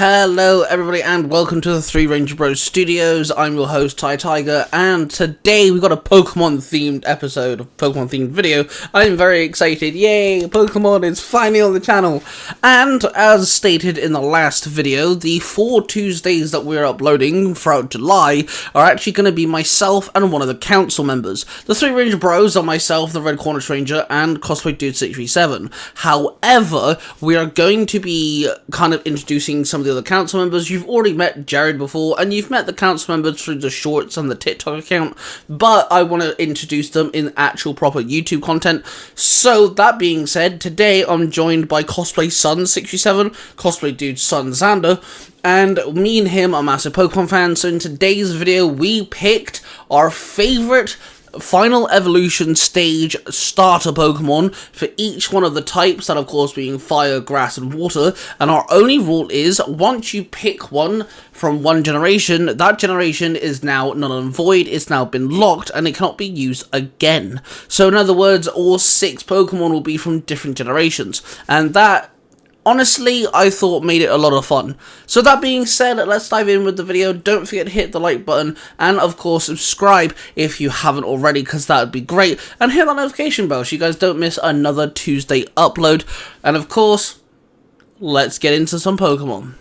Hello everybody and welcome to the Three Ranger Bros Studios. I'm your host Tai Tiger, and today we've got a Pokemon themed episode, a Pokemon themed video. I'm very excited, yay, Pokemon is finally on the channel. And as stated in the last video, the 4 Tuesdays that we're uploading throughout July are actually going to be myself and one of the council members. The Three Ranger Bros are myself, the Red Cornish Ranger, and Cosplay Dude 637. However, we are going to be kind of introducing some of the other council members. You've already met Jared before, and you've met the council members through the shorts and the TikTok account, but I want to introduce them in actual proper YouTube content. So that being said, today I'm joined by Cosplay Son 67, Cosplay Dude Son Xander, and me and him are massive Pokemon fans. So in today's video we picked our favourite final evolution stage starter Pokemon for each one of the types, that of course being fire, grass and water, and our only rule is once you pick one from one generation, that generation is now null and void, it's now been locked and it cannot be used again. So in other words, all 6 Pokemon will be from different generations, and that honestly, I thought made it a lot of fun. So that being said, let's dive in with the video. Don't forget to hit the like button, and of course subscribe if you haven't already, because that would be great. And hit that notification bell so you guys don't miss another Tuesday upload. And of course, let's get into some Pokemon.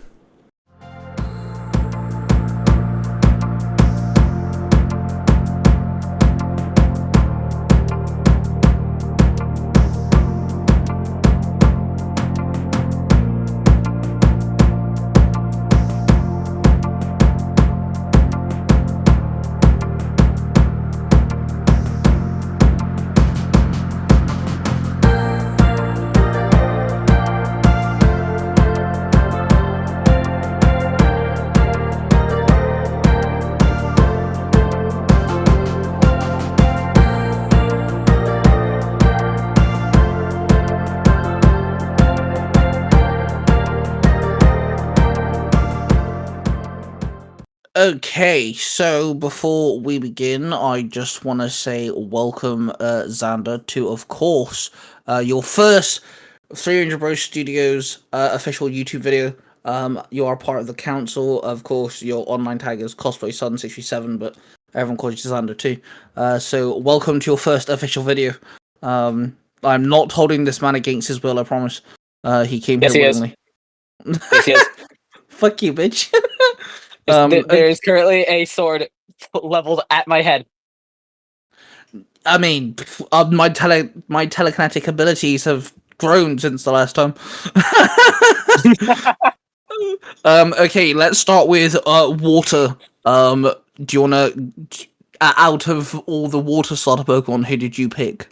Okay, so before we begin, I just want to say welcome, Xander, to, of course, your first 300 Bros Studios official YouTube video. You are part of the council, of course. Your online tag is Cosplay Son 67, but everyone calls you Xander too. So welcome to your first official video. I'm not holding this man against his will, I promise. He came here willingly. Yes, he is. Fuck you, bitch. There is currently a sword leveled at my head. I mean, my telekinetic abilities have grown since the last time. Okay, let's start with water. Do you wanna, out of all the water starter Pokemon, who did you pick?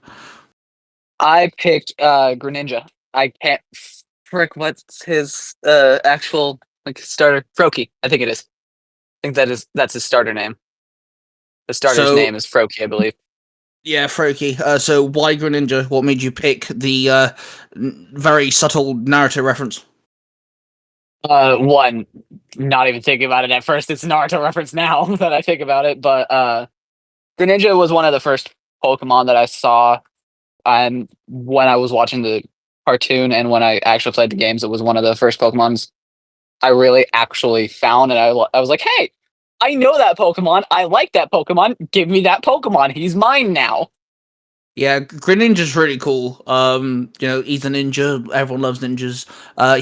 I picked Greninja. I can't frick what's his actual starter. Froakie, I think it is. I think that's his starter name. The starter's name is Froakie, I believe. Yeah, Froakie. So why Greninja? What made you pick the very subtle narrative reference? One, not even thinking about it at first. It's a Naruto reference now that I think about it. But Greninja was one of the first Pokemon that I saw when I was watching the cartoon, and when I actually played the games, it was one of the first Pokemons I really actually found, and I was like, hey, I know that Pokemon. I like that Pokemon. Give me that Pokemon. He's mine now. Yeah, Greninja's really cool. You know, he's a ninja. Everyone loves ninjas.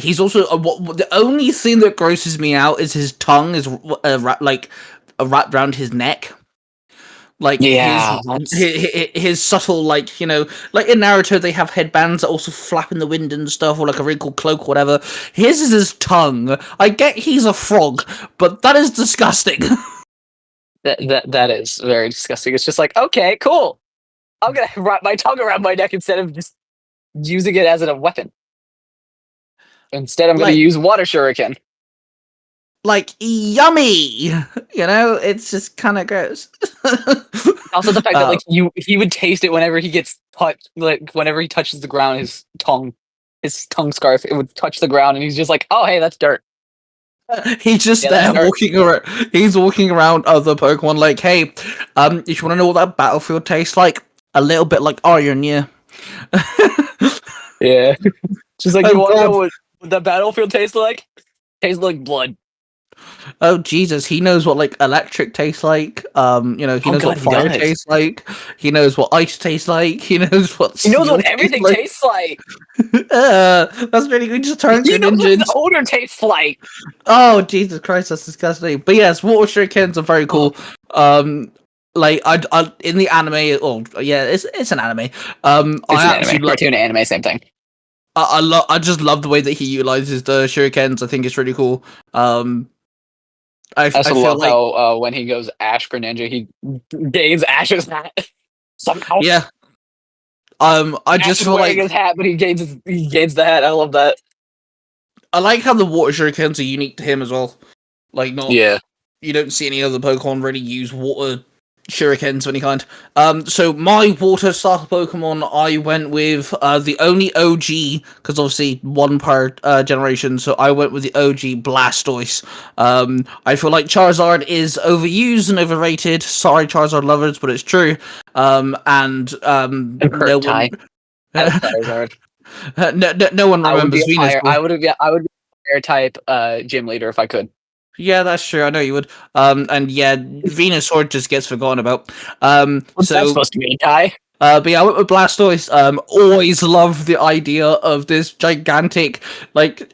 He's also the only thing that grosses me out is his tongue is wrapped around his neck. Like, yeah, his subtle, like, you know, like in Naruto they have headbands that also flap in the wind and stuff, or like a really cool cloak or whatever. His is his tongue. I get he's a frog, but that is disgusting. that is very disgusting. It's just like, okay, cool. I'm gonna wrap my tongue around my neck instead of just using it as a weapon. Instead, I'm gonna use water shuriken. Like, yummy, you know, it's just kind of gross. Also, the fact that like he would taste it whenever he gets touched, like whenever he touches the ground, his tongue scarf, it would touch the ground, and he's just like, oh, hey, that's dirt. He's just there walking around. He's walking around other Pokemon like, hey, if you want to know what that battlefield tastes like, a little bit like iron, yeah. Yeah. Just like, you want to know what the battlefield tastes like? Tastes like blood. Oh Jesus, he knows what like electric tastes like. He Oh knows what god, he fire does. tastes like. He knows what ice tastes like. He knows what He knows steel what tastes everything like. tastes like. That's really good. Just turn He knows what his Greninja. odor tastes like. Oh Jesus Christ, that's disgusting. But yes, water shurikens are very Oh, cool. Like I in the anime. Oh yeah, it's an anime. it's an I anime, absolutely love. cartoon anime, same thing. I just love the way that he utilizes the shurikens. I think it's really cool. I I also feel love like how when he goes Ash Greninja, he gains Ash's hat somehow. yeah. I Ash just is feel wearing like his hat, but he gains the hat. I love that. I like how the water shurikens are unique to him as well. Like not Yeah, you don't see any other Pokemon really use water shurikens of any kind. So my water starter Pokemon, I went with the only OG, because obviously one per generation, so I went with the OG Blastoise. I feel like Charizard is overused and overrated. Sorry, Charizard lovers, but it's true. And and no Kurt one, Ty. I like Charizard. no one I would be remembers a Venus. fire. I would be a fire type gym leader if I could. Yeah, that's true. I know you would. And yeah, Venusaur just gets forgotten about. What's that supposed to mean, Ty? But yeah, I went with Blastoise. Always loved the idea of this gigantic, like,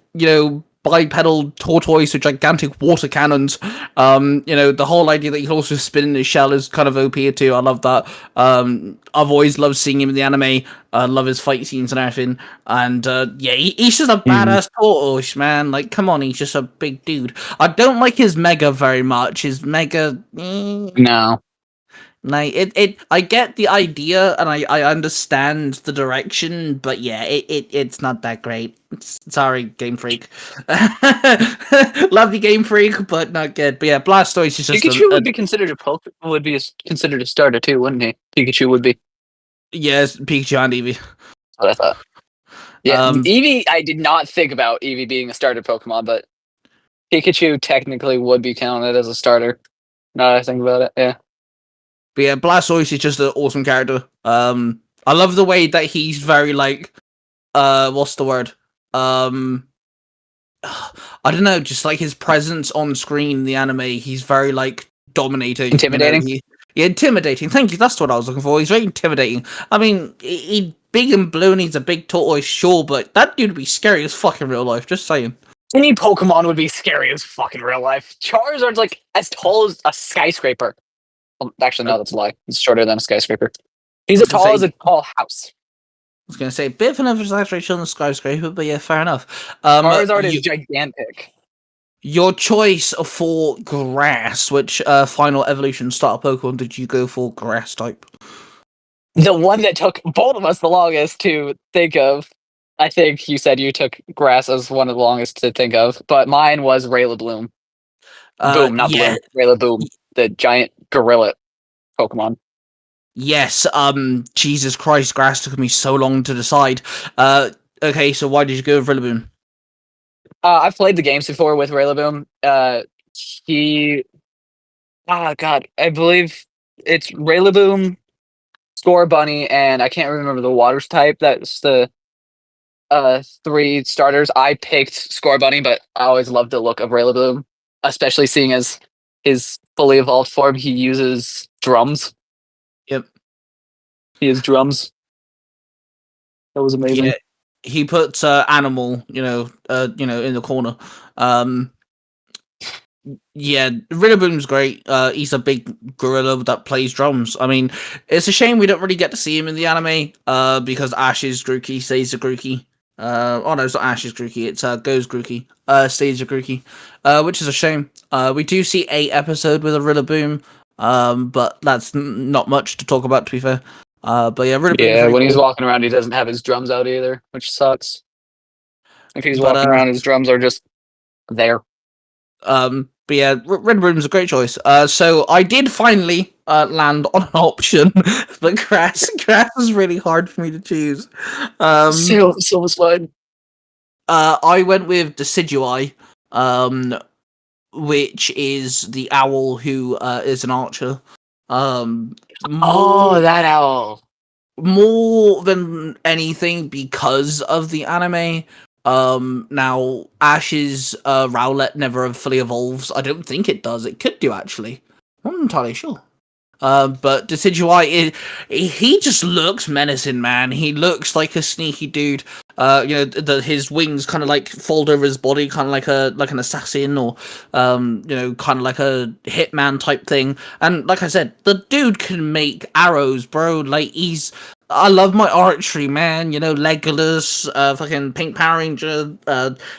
bipedal tortoise with gigantic water cannons. The whole idea that he can also spin in his shell is kind of OP too. I love that. I've always loved seeing him in the anime. I love his fight scenes and everything. And yeah, he's just a Mm. badass tortoise, man. Like, come on, he's just a big dude. I don't like his Mega very much. His Mega. No. Like I get the idea and I understand the direction, but yeah, it's not that great. Sorry, Game Freak. Love the Game Freak, but not good. But yeah, Blastoise is just Pikachu a would be considered considered a starter too, wouldn't he? Pikachu would be. yes, Pikachu and Eevee. That's what I thought. Yeah, Um, Eevee. I did not think about Eevee being a starter Pokemon, but Pikachu technically would be counted as a starter. Now that I think about it, yeah. but yeah, Blastoise is just an awesome character. I love the way that he's very like, what's the word? I don't know, just like his presence on screen in the anime, he's very like dominating. Intimidating. Yeah, intimidating. Thank you. That's what I was looking for. He's very intimidating. I mean, he's big and blue and he's a big tortoise, sure, but that dude would be scary as fuck in real life. Just saying. Any Pokemon would be scary as fucking real life. Charizard's like as tall as a skyscraper. Actually, I no, that's a lie. He's shorter than a skyscraper. He's was as gonna tall as say, a tall house. a bit of an exaggeration on the skyscraper, but yeah, fair enough. Charizard is gigantic. Your choice for grass. Which final evolution starter Pokemon did you go for? Grass type. The one that took both of us the longest to think of. I think you said you took grass as one of the longest to think of, but mine was Rayla Boom, not Yeah, Bloom. Boom, the giant gorilla Pokemon. yes. Jesus Christ, grass took me so long to decide. Okay, so why did you go with Rillaboom? I've played the games before with Rayla He, God, I believe it's Rayla Score Bunny, and I can't remember the waters type. That's the three starters. I picked Score Bunny, but I always loved the look of Rayla especially seeing as his fully evolved form. He uses drums. Yep. He has drums. That was Yeah, amazing. he puts animal, in the corner. Um, yeah, Rillaboom's great. He's a big gorilla that plays drums. I mean, it's a shame we don't really get to see him in the anime. Because Ash's Grookey stays a Grookey. Oh no, it's not Ash's Grookey. It's Go's Grookey. Stays a Grookey. Which is a shame. We do see a episode with a Rillaboom. But that's not much to talk about. To be fair. But yeah, Rillaboom's Yeah, really when he's cool. walking around, he doesn't have his drums out either, which sucks. If he's But walking around, his drums are just there. but yeah, Red Room's a great choice. So I did finally land on an option, but grass is really hard for me to choose. So was fun. I went with Decidui, which is the owl who is an archer. Oh, More that owl. more than anything because of the anime. Now Ash's Rowlet never fully evolves. I don't think it does. It could do, actually. I'm not entirely sure. But Decidueye, he just looks menacing, man. He looks like a sneaky dude. His wings kind of like fold over his body, kind of like an assassin, or kind of like a hitman type thing. And like I said, the dude can make arrows, bro. Like I love my archery, man. Legolas, fucking Pink Power Ranger,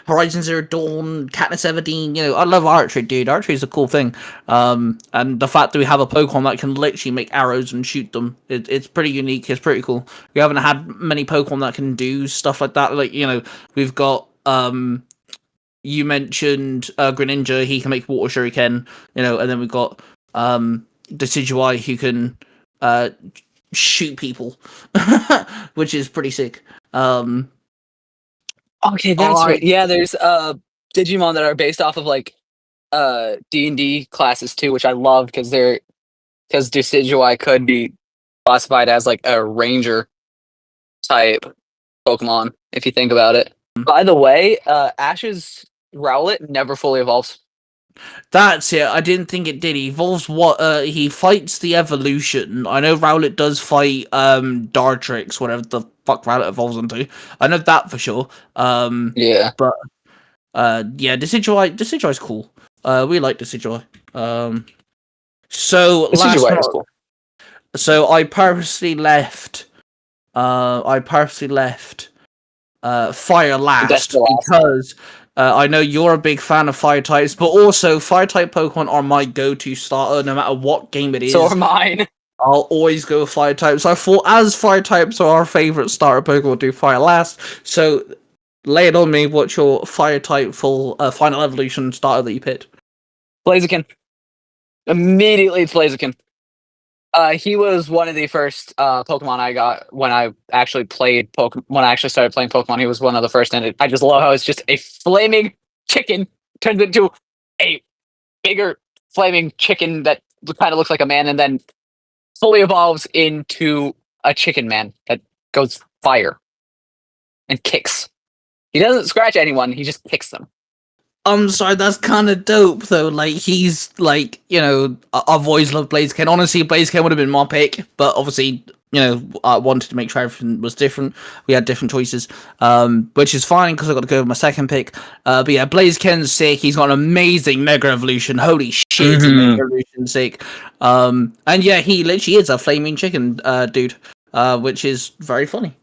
Horizon Zero Dawn, Katniss Everdeen. I love archery, dude. Archery is a cool thing. And the fact that we have a Pokemon that can literally make arrows and shoot them, it's pretty unique. It's pretty cool. We haven't had many Pokemon that can do stuff like that. Like, we've got, you mentioned Greninja, he can make Water Shuriken, and then we've got Decidueye, who can shoot people, which is pretty sick. Okay, that's right. Yeah, there's Digimon that are based off of like D&D classes too, which I love because Decidueye could be classified as like a ranger type Pokemon if you think about it. By the way, Ash's Rowlet never fully evolves. That's it. I didn't think it did. He evolves he fights the evolution. I know Rowlet does fight Dartrix, whatever the fuck Rowlet evolves into. I know that for sure. Yeah. But Decidueye's cool. We like Decidueye. So Decidueye is cool. So I purposely left Fire last because I know you're a big fan of Fire types, but also Fire type Pokemon are my go-to starter no matter what game it is. So are mine. I'll always go with Fire types. So I thought, as Fire types are our favorite starter Pokemon, we'll do Fire last. So lay it on me. What's your Fire type full final evolution starter that you picked? Blaziken. Immediately, it's Blaziken. He was one of the first Pokemon I got when I actually played when I actually started playing Pokemon. He was one of the first, and I just love how it's just a flaming chicken turns into a bigger flaming chicken that kind of looks like a man, and then fully evolves into a chicken man that goes fire and kicks. He doesn't scratch anyone; he just kicks them. I'm sorry, that's kind of dope, though. Like, he's, like, I've always loved Blaziken. Honestly, Blaziken would have been my pick, but obviously, I wanted to make sure everything was different. We had different choices, which is fine, because I got to go with my second pick. But yeah, Blaziken's sick. He's got an amazing Mega Evolution. Holy shit, Mega Evolution sick. And yeah, he literally is a flaming chicken dude, which is very funny.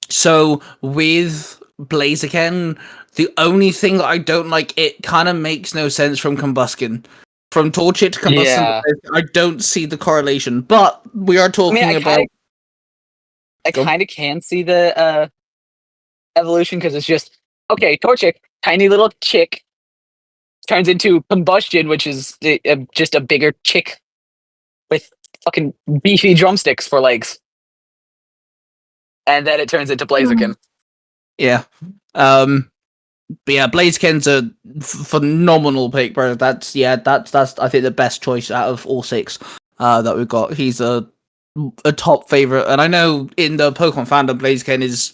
So, with Blaziken, the only thing that I don't like, it kind of makes no sense from Combusken. From Torchic to Combusken, yeah. I don't see the correlation. But we are talking about... I kind of can see the evolution, because it's just, okay, Torchic, tiny little chick, turns into Combustion, which is just a bigger chick with fucking beefy drumsticks for legs. And then it turns into Blaziken. Yeah. But yeah, Blaziken's a phenomenal pick, bro. That's I think the best choice out of all six that we've got. He's a top favorite, and I know in the Pokemon fandom, Blaziken is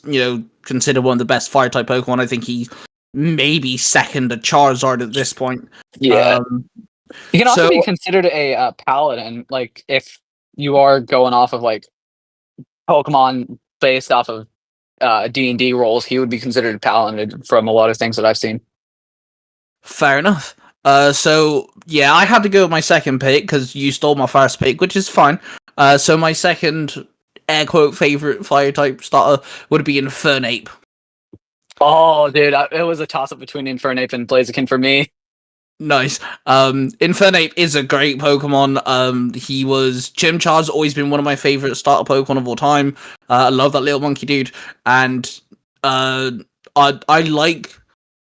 considered one of the best fire type Pokemon. I think he's maybe second to Charizard at this point. Yeah, he can also be considered a paladin. Like, if you are going off of like Pokemon based off of D&D roles, he would be considered a paladin from a lot of things that I've seen. Fair enough. So yeah, I had to go with my second pick because you stole my first pick, which is fine. So my second air quote favorite fire type starter would be Infernape. Oh, dude, it was a toss up between Infernape and Blaziken for me. Nice. Infernape is a great Pokemon. Chimchar's always been one of my favorite starter Pokemon of all time. I love that little monkey dude, and I like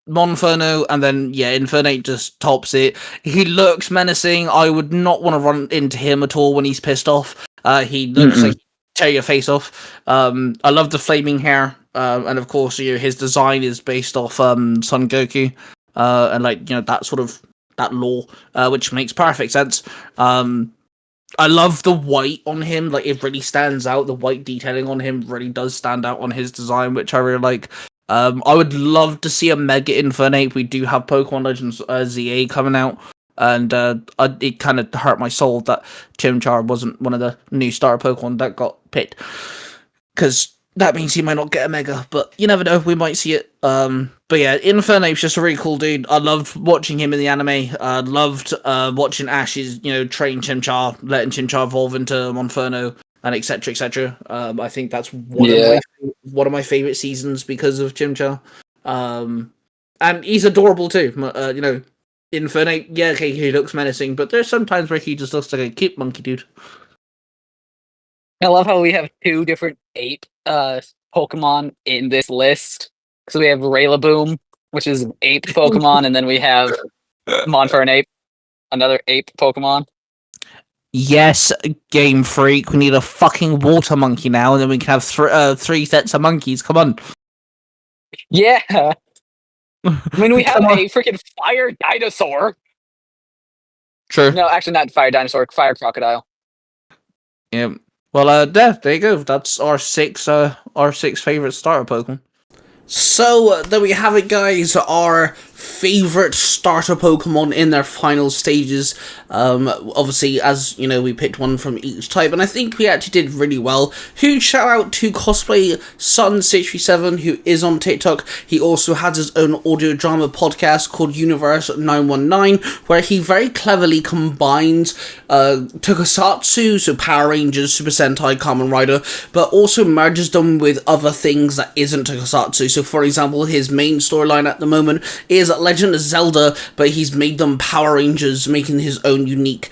Monferno, and then Infernape just tops it. He looks menacing. I would not want to run into him at all when he's pissed off. He looks like he'd tear your face off. I love the flaming hair, and of course, his design is based off Son Goku. And that sort of that lore, which makes perfect sense. I love the white on him; like, it really stands out. The white detailing on him really does stand out on his design, which I really like. I would love to see a Mega Infernape. We do have Pokemon Legends ZA coming out, and it kind of hurt my soul that Chimchar wasn't one of the new starter Pokemon that got picked, because that means he might not get a Mega, but you never know, we might see it. But yeah, Infernape's just a really cool dude. I loved watching him in the anime. I loved watching Ash's, train Chimchar, letting Chimchar evolve into Monferno, and etc. etc. I think that's one of my favorite seasons because of Chimchar. And he's adorable too. Infernape, yeah, okay, he looks menacing, but there's sometimes where he just looks like a cute monkey dude. I love how we have 2 different ape Pokemon in this list. So we have Raylaboom, which is an ape Pokemon, and then we have Monfernape, another ape Pokemon. Yes, Game Freak, we need a fucking water monkey now, and then we can have 3 sets of monkeys. Come on. Yeah. I mean, we have a freaking fire dinosaur. True. No, actually not fire dinosaur, fire crocodile. Yeah. Well, there you go. That's our 6 favorite starter Pokemon. So, there we have it, guys. Our favorite starter Pokemon in their final stages. Obviously, as you know, we picked one from each type, and I think we actually did really well. Huge shout out to Cosplay Sun637, who is on TikTok. He also has his own audio drama podcast called Universe 919, where he very cleverly combines Tokusatsu, so Power Rangers, Super Sentai, Kamen Rider, but also merges them with other things that isn't Tokusatsu. So, for example, his main storyline at the moment is Legend of Zelda, but he's made them Power Rangers, making his own unique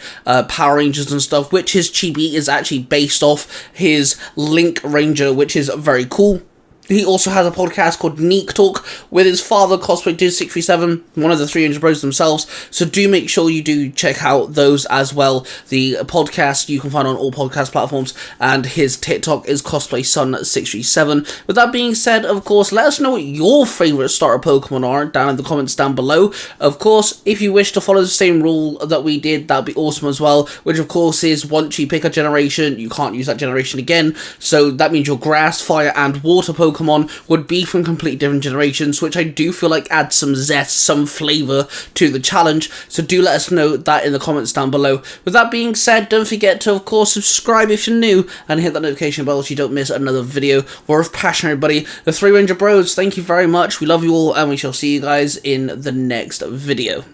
Power Rangers and stuff, which his chibi is actually based off his Link Ranger, which is very cool. He also has a podcast called Neek Talk with his father, Cosplay Dude 637, one of the 300 Bros themselves. So do make sure you do check out those as well. The podcast you can find on all podcast platforms, and his TikTok is Cosplay Sun 637. With that being said, of course, let us know what your favourite starter Pokemon are down in the comments down below. Of course, if you wish to follow the same rule that we did, that'd be awesome as well, which of course is once you pick a generation, you can't use that generation again. So that means your grass, fire, and water Pokemon would be from completely different generations, which I do feel like adds some zest, some flavour to the challenge, so do let us know that in the comments down below. With that being said, don't forget to of course subscribe if you're new, and hit that notification bell so you don't miss another video. War of Passion, everybody. The 3 Ranger Bros, thank you very much, we love you all, and we shall see you guys in the next video.